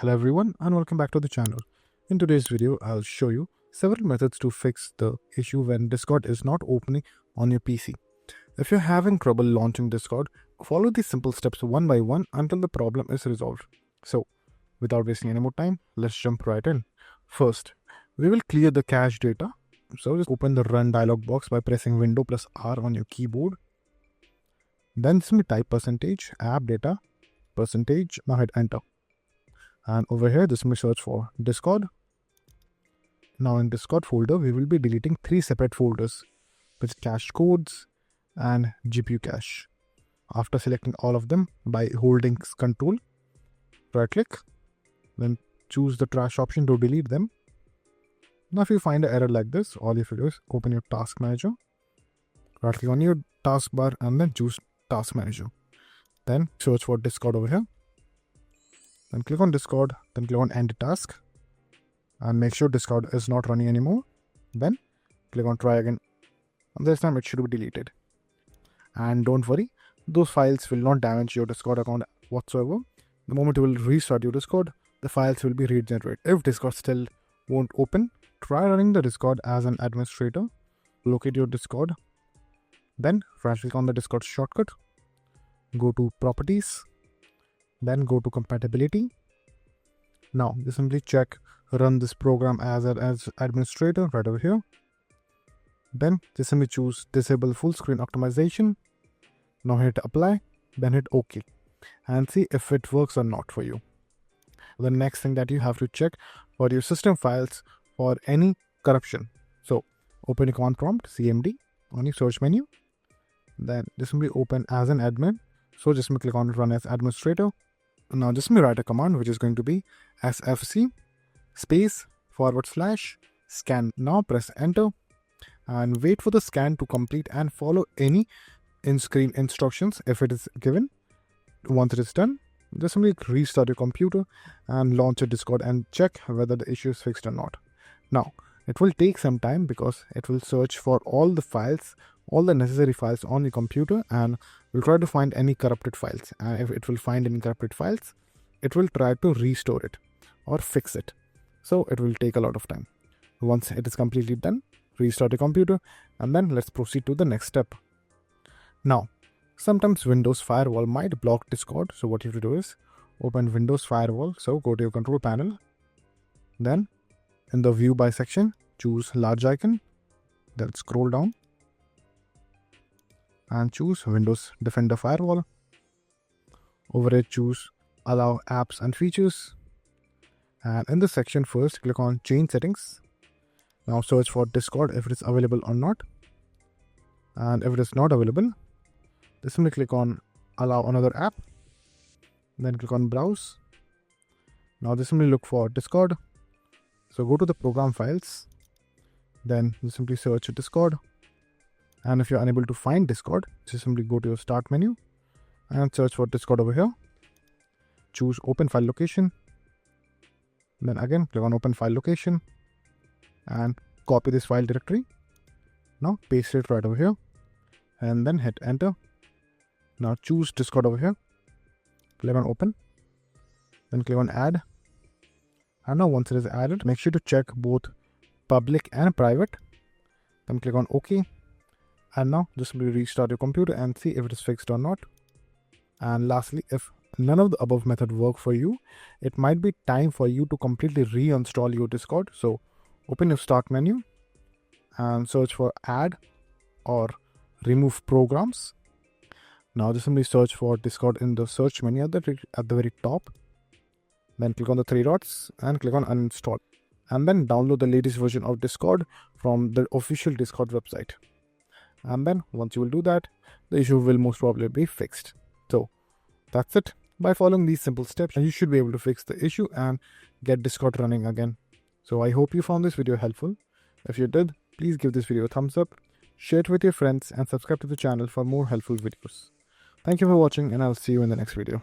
Hello everyone and welcome back to the channel. In today's video, I'll show you several methods to fix the issue when Discord is not opening on your PC. If you're having trouble launching Discord, follow these simple steps one by one until the problem is resolved. So, without wasting any more time, let's jump right in. First, we will clear the cache data. So just open the run dialog box by pressing Windows plus R on your keyboard. Then simply type %app data %. Now hit enter. And over here, this will search for Discord. Now in Discord folder, we will be deleting 3 separate folders with cache codes and GPU cache. After selecting all of them by holding Ctrl, right click, then choose the trash option to delete them. Now if you find an error like this, all you have to do is open your task manager, right click on your taskbar and then choose task manager. Then search for Discord over here. Then click on Discord, then click on end task and make sure Discord is not running anymore. Then click on try again, and this time it should be deleted. And don't worry, those files will not damage your Discord account whatsoever. The moment you will restart your Discord, the files will be regenerated. If Discord still won't open, try running the Discord as an administrator. Locate your Discord, then right click on the Discord shortcut, go to properties, then go to compatibility. Now just simply check run this program as administrator right over here. Then just simply choose disable full screen optimization. Now hit apply, then hit OK and see if it works or not for you. The next thing that you have to check for your system files for any corruption. So open your command prompt cmd on your search menu, then just simply open as an admin. So just click on run as administrator. Now just write a command which is going to be sfc space / scan. Now press enter and wait for the scan to complete and follow any in-screen instructions if it is given. Once it is done, just simply restart your computer and launch your Discord and check whether the issue is fixed or not. Now it will take some time because it will search for all the files, all the necessary files on your computer, and will try to find any corrupted files. And if it will find any corrupted files, it will try to restore it or fix it. So it will take a lot of time. Once it is completely done, restart your computer and then let's proceed to the next step. Now, sometimes Windows Firewall might block Discord. So what you have to do is open Windows Firewall. So go to your control panel. Then in the view by section, choose large icon. Then scroll down and choose Windows Defender Firewall. Over here, choose allow apps and features. And in this section, first click on change settings. Now search for Discord if it is available or not. And if it is not available, just simply click on allow another app. Then click on browse. Now just simply look for Discord. So go to the program files. Then you simply search Discord. And if you're unable to find Discord, just simply go to your start menu and search for Discord over here. Choose open file location. Then again click on open file location and copy this file directory. Now paste it right over here and then hit enter. Now choose Discord over here. Click on open. Then click on add. And now once it is added, make sure to check both public and private. Then click on OK. And now just simply restart your computer and see if it is fixed or not. And lastly, if none of the above method work for you, it might be time for you to completely reinstall your Discord. So open your start menu and search for add or remove programs. Now just simply search for Discord in the search menu at the very top. Then click on the 3 dots and click on uninstall. And then download the latest version of Discord from the official Discord website. And then once you will do that, the issue will most probably be fixed. So that's it. By following these simple steps, you should be able to fix the issue and get Discord running again. So I hope you found this video helpful. If you did, please give this video a thumbs up, share it with your friends and subscribe to the channel for more helpful videos. Thank you for watching and I'll see you in the next video.